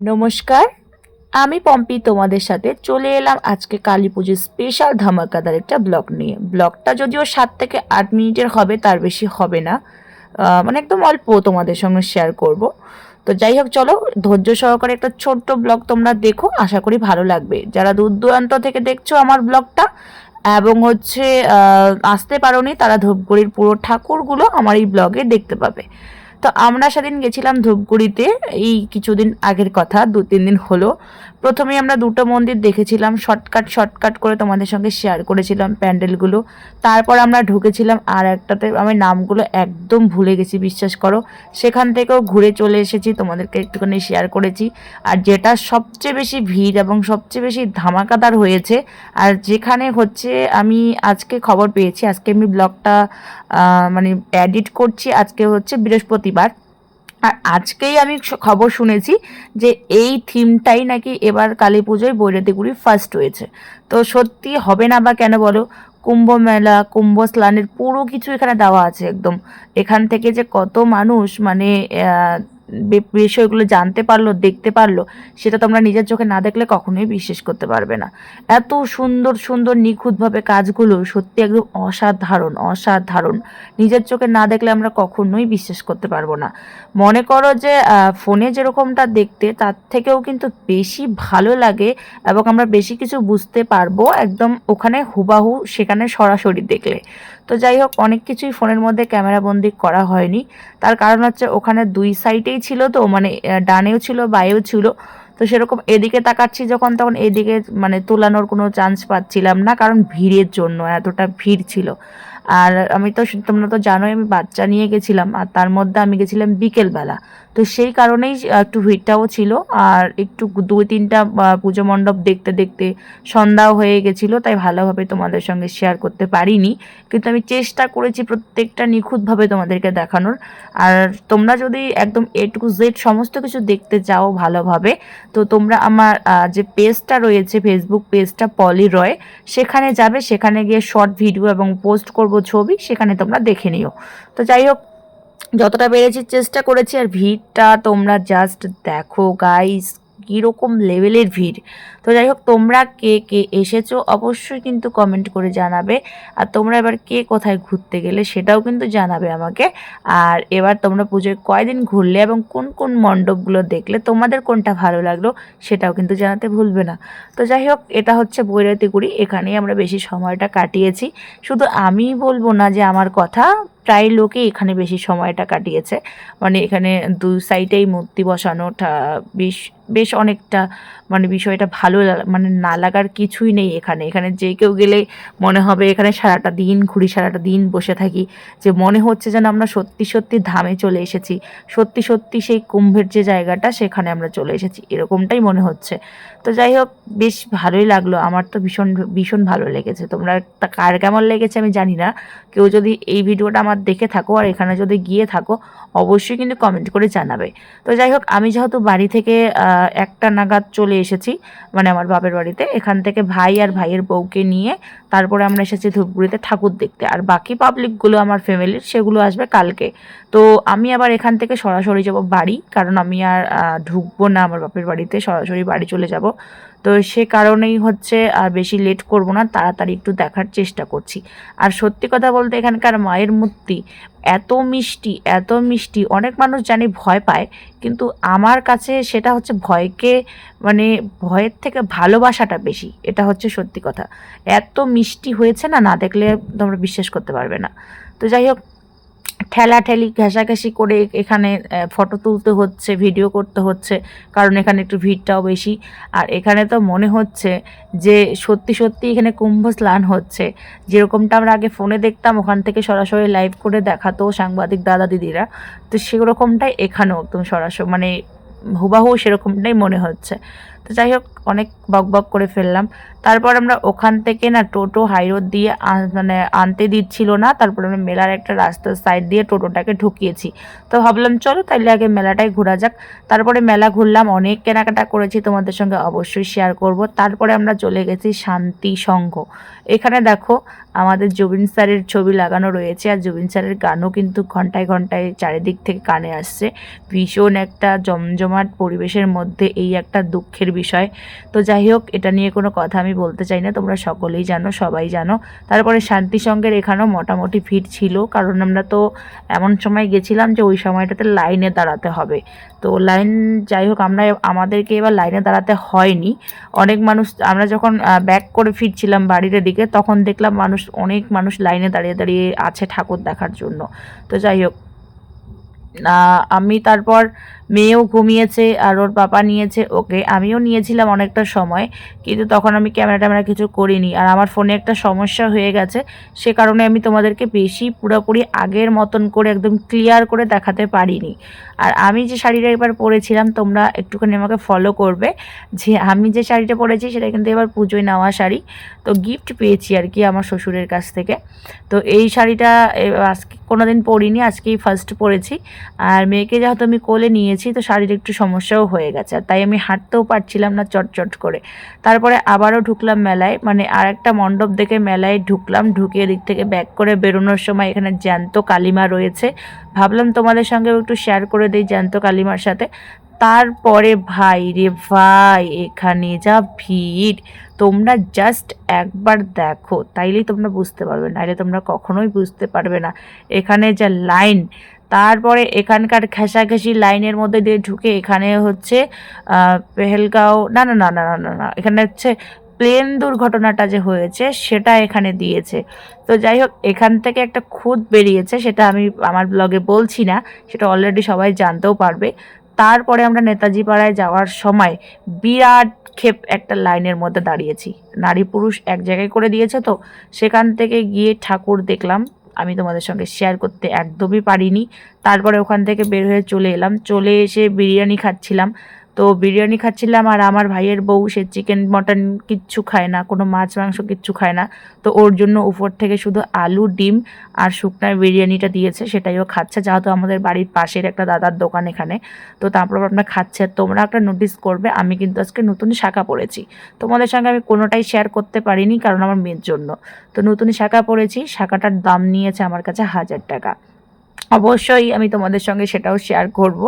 নমস্কার, আমি পম্পি তোমাদের সাথে চলে এলাম আজকে কালী পুজোর স্পেশাল ধামাকাদার একটা ব্লগ নিয়ে। ব্লগটা যদিও 7 থেকে 8 মিনিটের হবে, তার বেশি হবে না। মানে একদম অল্প তোমাদের সঙ্গে শেয়ার করব। তো যাই হোক, চলো ধৈর্য সহকারে একটা ছোট্ট ব্লগ তোমরা দেখো, আশা করি ভালো লাগবে। যারা দূর দূরান্ত থেকে দেখছো আমার ব্লগটা এবং আসতে পারোনি, তারা ধূপগুড়ির পুরো ঠাকুরগুলো আমার এই ব্লগে দেখতে পাবে। তো আমরা সেদিন গেছিলাম ধূপগুড়িতে, এই কিছুদিন আগের কথা, 2-3 দিন হলো। প্রথমে আমরা দুটো মন্দির দেখেছিলাম, শর্টকাট করে তোমাদের সঙ্গে শেয়ার করেছিলাম প্যান্ডেলগুলো। তারপর আমরা ঢুকেছিলাম আর একটাতে, আমি নামগুলো একদম ভুলে গেছি, বিশ্বাস করো। সেখান থেকেও ঘুরে চলে এসেছি, তোমাদেরকে একটুখানি শেয়ার করেছি। আর যেটা সবচেয়ে বেশি ভিড় এবং সবচেয়ে বেশি ধামাকাদার হয়েছে, আর যেখানে হচ্ছে আমি আজকে খবর পেয়েছি, আজকে আমি ব্লগটা মানে এডিট করছি, আজকে হচ্ছে বৃহস্পতিবার। আর আজকেই আমি খবর শুনেছি যে এই থিমটাই নাকি এবার কালী পুজোয় বৈরাতিগুড়ি ফার্স্ট হয়েছে। তো সত্যি হবে না বা কেন বলো, কুম্ভ মেলা, কুম্ভ স্নানের পুরো কিছু এখানে দেওয়া আছে একদম। এখান থেকে যে কত মানুষ মানে বিষয়গুলো জানতে পারলো, দেখতে পারলো, সেটা তোমরা নিজের চোখে না দেখলে কখনোই বিশ্বাস করতে পারবে না। এত সুন্দর সুন্দর নিখুঁতভাবে কাজগুলো, সত্যি একদম অসাধারণ অসাধারণ। নিজের চোখে না দেখলে আমরা কখনোই বিশ্বাস করতে পারবো না। মনে করো যে ফোনে যেরকমটা দেখতে, তার থেকেও কিন্তু বেশি ভালো লাগে এবং আমরা বেশি কিছু বুঝতে পারবো একদম ওখানে হুবাহু সেখানে সরাসরি দেখলে। তো যাই হোক, অনেক কিছুই ফোনের মধ্যে ক্যামেরা বন্দি করা হয়নি। তার কারণ হচ্ছে ওখানে দুই সাইডেই ছিল, তো মানে ডানেও ছিল বায়েও ছিল। তো সেরকম এদিকে তাকাচ্ছি যখন, তখন এদিকে মানে তোলানোর কোনো চান্স পাচ্ছিলাম না, কারণ ভিড়ের জন্য এতটা ভিড় ছিল। আর আমি তো, তোমরা তো জানোই আমি বাচ্চা নিয়ে গেছিলাম, আর তার মধ্যে আমি গেছিলাম বিকেলবেলা। তো সেই কারণেই একটু ভিড়টাও ছিল। আর একটু 2-3টা পুজো মণ্ডপ দেখতে দেখতে সন্ধ্যাও হয়ে গেছিলো, তাই ভালোভাবে তোমাদের সঙ্গে শেয়ার করতে পারিনি। কিন্তু আমি চেষ্টা করেছি প্রত্যেকটা নিখুঁতভাবে তোমাদেরকে দেখানোর। আর তোমরা যদি একদম A to Z সমস্ত কিছু দেখতে চাও ভালোভাবে, তো তোমরা আমার যে পেজটা রয়েছে, ফেসবুক পেজটা পলি রয়, সেখানে যাবে। সেখানে গিয়ে শর্ট ভিডিও এবং পোস্ট করব ছবি, সেখানে তোমরা দেখে নিও। তো যাই হোক, যতটা পেরেছি চেষ্টা করেছি। আর ভিড়টা তোমরা জাস্ট দেখো গাইস, কীরকম লেভেলের ভিড়। তো যাই হোক, তোমরা কে কে এসেছো অবশ্যই কিন্তু কমেন্ট করে জানাবে। আর তোমরা এবার কে কোথায় ঘুরতে গেলে সেটাও কিন্তু জানাবে আমাকে। আর এবার তোমরা পুজোয় কয়দিন ঘুরলে এবং কোন কোন মণ্ডপগুলো দেখলে, তোমাদের কোনটা ভালো লাগলো সেটাও কিন্তু জানাতে ভুলবে না। তো যাই হোক, এটা হচ্ছে বৈরাতিগুড়ি, এখানেই আমরা বেশি সময়টা কাটিয়েছি। শুধু আমিই বলবো না যে আমার কথা, প্রায় লোকেই এখানে বেশি সময়টা কাটিয়েছে। মানে এখানে দুই সাইডেই মূর্তি বসানো, বেশ বেশ অনেকটা, মানে বিষয়টা ভালো মানে না লাগার কিছুই নেই এখানে। এখানে যে কেউ গেলে মনে হবে এখানে সারাটা দিন ঘুরি, সারাটা দিন বসে থাকি, যে মনে হচ্ছে যেন আমরা সত্যি সত্যি ধামে চলে এসেছি, সত্যি সত্যি সেই কুম্ভের যে জায়গাটা সেখানে আমরা চলে এসেছি, এরকমটাই মনে হচ্ছে। তো যাই হোক, বেশ ভালোই লাগলো, আমার তো ভীষণ ভীষণ ভালো লেগেছে। তোমরা কার কেমন লেগেছে আমি জানি না। কেউ যদি এই ভিডিওটা আমার দেখে থাকো আর এখানে যদি গিয়ে থাকো, অবশ্যই কিন্তু কমেন্ট করে জানাবে। তো যাই হোক, আমি যেহেতু বাড়ি থেকে 1টা নাগাদ চলে এসেছি, মানে আমার বাপের বাড়িতে, এখান থেকে ভাই আর ভাইয়ের বউকে নিয়ে তারপরে আমরা এসেছি ধূপগুড়িতে ঠাকুর দেখতে। আর বাকি পাবলিকগুলো আমার ফ্যামিলির, সেগুলো আসবে কালকে। তো আমি আবার এখান থেকে সরাসরি যাব বাড়ি, কারণ আমি আর ঢুকবো না আমার বাপের বাড়িতে, সরাসরি বাড়ি চলে যাব। তো সে কারণেই হচ্ছে আর বেশি লেট করব না, তাড়াতাড়ি একটু দেখার চেষ্টা করছি। আর সত্যি কথা বলতে, এখানকার মায়ের মূর্তি এত মিষ্টি এত মিষ্টি, অনেক মানুষ জানি ভয় পায়, কিন্তু আমার কাছে সেটা হচ্ছে ভয়কে, মানে ভয়ের থেকে ভালোবাসাটা বেশি, এটা হচ্ছে সত্যি কথা। এত মিষ্টি হয়েছে না, না দেখলে তোমরা বিশ্বাস করতে পারবে না। তো যাই হোক, ঠেলাঠেলি ঘেঁষাঘেঁষি করে এখানে ফটো তুলতে হচ্ছে, ভিডিও করতে হচ্ছে, কারণ এখানে একটু ভিড়টাও বেশি। আর এখানে তো মনে হচ্ছে যে সত্যি সত্যি এখানে কুম্ভ স্নান হচ্ছে, যেরকমটা আমরা আগে ফোনে দেখতাম, ওখান থেকে সরাসরি লাইভ করে দেখাতো সাংবাদিক দাদা দিদিরা, তো সেরকমটাই এখানেও একদম সরাসরি, মানে হুবাহু সেরকমটাই মনে হচ্ছে। তো যাই হোক, অনেক বকবক করে ফেললাম। তারপর আমরা ওখান থেকে না টোটো হাইরোড দিয়ে মানে আনতে দিচ্ছিল না, তারপর আমরা মেলার একটা রাস্তার সাইড দিয়ে টোটোটাকে ঢুকিয়েছি। তো ভাবলাম চলো তাইলে আগে মেলাটাই ঘোরা যাক। তারপরে মেলা ঘুরলাম, অনেক কেনাকাটা করেছি, তোমাদের সঙ্গে অবশ্যই শেয়ার করব। তারপরে আমরা চলে গেছি শান্তি সংঘ। এখানে দেখো আমাদের জুবিন স্যারের ছবি লাগানো রয়েছে, আর জুবিন স্যারের গানও কিন্তু ঘন্টায় ঘন্টায় চারিদিক থেকে কানে আসছে। ভীষণ একটা জমজমাট পরিবেশের মধ্যে এই একটা দুঃখের বিষয়। তো যাই হোক, এটা নিয়ে কোনো কথা আমি বলতে চাই না, তোমরা সকলেই জানো, সবাই জানো। তারপরে শান্তি সঙ্গের এখানেও মোটামুটি ভিড় ছিল, কারণ আমরা তো এমন সময় গেছিলাম যে ওই সময়টাতে লাইনে দাঁড়াতে হবে। তো লাইন, যাই হোক, আমাদেরকে এবার লাইনে দাঁড়াতে হয়নি। অনেক মানুষ, আমরা যখন ব্যাক করে ফিরছিলাম বাড়ির দিকে, তখন দেখলাম অনেক মানুষ লাইনে দাঁড়িয়ে দাঁড়িয়ে আছে ঠাকুর দেখার জন্য। তো যাই হোক, আমি তারপর, মেয়েও ঘুমিয়েছে আর ওর পাপা নিয়েছে ওকে, আমিও নিয়েছিলাম অনেকটা সময়, কিন্তু তখন আমি ক্যামেরা কিছু করিনি। আর আমার ফোনে একটা সমস্যা হয়ে গেছে, সে কারণে আমি তোমাদেরকে বেশি পুরোপুরি আগের মতন করে একদম ক্লিয়ার করে দেখাতে পারিনি। আর আমি যে শাড়িটা এবার পরেছিলাম, তোমরা একটুখানি আমাকে ফলো করবে, যে আমি যে শাড়িটা পরেছি সেটা কিন্তু এবার পুজোয় নেওয়া শাড়ি। তো গিফট পেয়েছি আর কি আমার শ্বশুরের কাছ থেকে। তো এই শাড়িটা আজকে কোনোদিন পরিনি, আজকেই ফার্স্ট পরেছি। আর মেয়েকে যেহেতু আমি কোলে নিয়েছি, তো শাড়ির একটু সমস্যাও হয়ে গেছে, আর তাই আমি হাঁটতেও পারছিলাম না চটচট করে। তারপরে আবারও ঢুকলাম মেলায়, মানে আর একটা মণ্ডপ দেখে মেলায় ঢুকলাম। ঢুকে এদিক থেকে ব্যাক করে বেরোনোর সময় এখানে জ্যান্ত কালিমা রয়েছে, ভাবলাম তোমাদের সঙ্গেও একটু শেয়ার করে দিই জ্যান্ত কালিমার সাথে। তারপরে ভাই রে ভাই, এখানে যা ভিড়, তোমরা জাস্ট একবার দেখো, তাইলেই তোমরা বুঝতে পারবে, নাহলে তোমরা কখনোই বুঝতে পারবে না এখানে যা লাইন। তারপরে এখানকার ঘেঁষাঘেঁষি লাইনের মধ্যে দিয়ে ঢুকে এখানে হচ্ছে পেহেলগাঁও, না না না না না না, এখানে হচ্ছে প্লেন দুর্ঘটনাটা যে হয়েছে সেটা এখানে দিয়েছে। তো যাই হোক, এখান থেকে একটা খুঁত বেরিয়েছে, সেটা আমি আমার ব্লগে বলছি না, সেটা অলরেডি সবাই জানতেও পারবে। তারপরে আমরা নেতাজি পাড়ায় যাওয়ার সময় বিরাট ক্ষেপ একটা লাইনের মধ্যে দাঁড়িয়েছি, নারী পুরুষ এক জায়গায় করে দিয়েছে, তো সেখান থেকে গিয়ে ঠাকুর দেখলাম। আমি তোমাদের সঙ্গে শেয়ার করতে একদমই পারিনি। তারপরে ওখান থেকে বের হয়ে চলে এলাম, চলে এসে বিরিয়ানি খাচ্ছিলাম। তো বিরিয়ানি খাচ্ছিলাম, আর আমার ভাইয়ের বউ, সে চিকেন মটন কিচ্ছু খায় না, কোনো মাছ মাংস কিচ্ছু খায় না। তো ওর জন্য উপর থেকে শুধু আলু, ডিম আর শুকনার বিরিয়ানিটা দিয়েছে, সেটাইও খাচ্ছে, যেহেতু আমাদের বাড়ির পাশের একটা দাদার দোকান এখানে। তো তারপর আমরা খাচ্ছে। তোমরা একটা নোটিস করবে, আমি কিন্তু আজকে নতুন শাখা পরেছি। তোমাদের সঙ্গে আমি কোনোটাই শেয়ার করতে পারিনি, কারণ আমার মেয়ের জন্য। তো নতুন শাখা পরেছি, শাখাটার দাম নিয়েছে আমার কাছে 1000 টাকা। অবশ্যই আমি তোমাদের সঙ্গে সেটাও শেয়ার করব।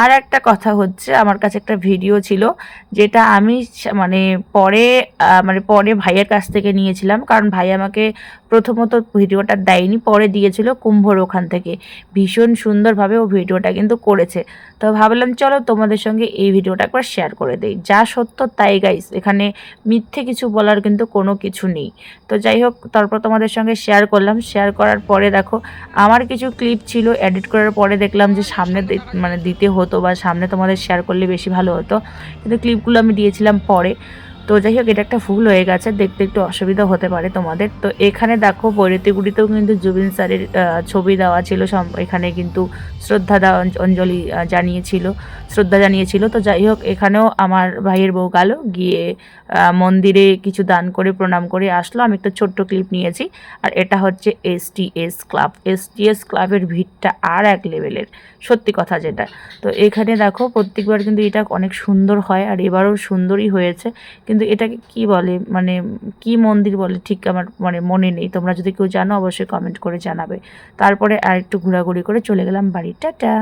আর একটা কথা হচ্ছে, আমার কাছে একটা ভিডিও ছিল, যেটা আমি মানে পরে ভাইয়ের কাছ থেকে নিয়েছিলাম, কারণ ভাই আমাকে প্রথমত ভিডিওটা দেয়নি, পরে দিয়েছিল কুম্ভর ওখান থেকে। ভীষণ সুন্দরভাবে ও ভিডিওটা কিন্তু করেছে। তো ভাবলাম চলো তোমাদের সঙ্গে এই ভিডিওটা একবার শেয়ার করে দেই, যা সত্য তাই গাইস, এখানে মিথ্যে কিছু বলার কিন্তু কোনো কিছু নেই। তো যাই হোক, তারপর তোমাদের সঙ্গে শেয়ার করলাম। শেয়ার করার পরে দেখো, আমার কিছু ক্লিপ ছিল, এডিট করার পরে দেখলাম যে সামনে দিতে হতো, বা সামনে তোমাদের শেয়ার করলে বেশি ভালো হতো, কিন্তু ক্লিপগুলো আমি দিয়েছিলাম পরে। তো যাই হোক, এটা একটা ভুল হয়ে গেছে, দেখতে একটু অসুবিধা হতে পারে তোমাদের। তো এখানে দেখো, বৈরতিগুড়িতেও কিন্তু জুবিন স্যারের ছবি দেওয়া ছিল, এখানে কিন্তু অঞ্জলি শ্রদ্ধা জানিয়েছিল। তো যাই হোক, এখানেও আমার ভাইয়ের বউ গেল, গিয়ে মন্দিরে কিছু দান করে প্রণাম করে আসলো। আমি একটা ছোট্ট ক্লিপ নিয়েছি। আর এটা হচ্ছে এসটিএস ক্লাবের ভিড়টা আর এক লেভেলের, সত্যি কথা যেটা। তো এখানে দেখো, প্রত্যেকবার কিন্তু এটা অনেক সুন্দর হয়, আর এবারও সুন্দরই হয়েছে। কিন্তু এটাকে কি বলে, মানে কি মন্দির বলে ঠিক আমার মনে নেই, তোমরা যদি কেউ জানো অবশ্যই কমেন্ট করে জানাবে। তারপরে আর একটু ঘোরাঘুরি করে চলে গেলাম বাড়ি। টাটা।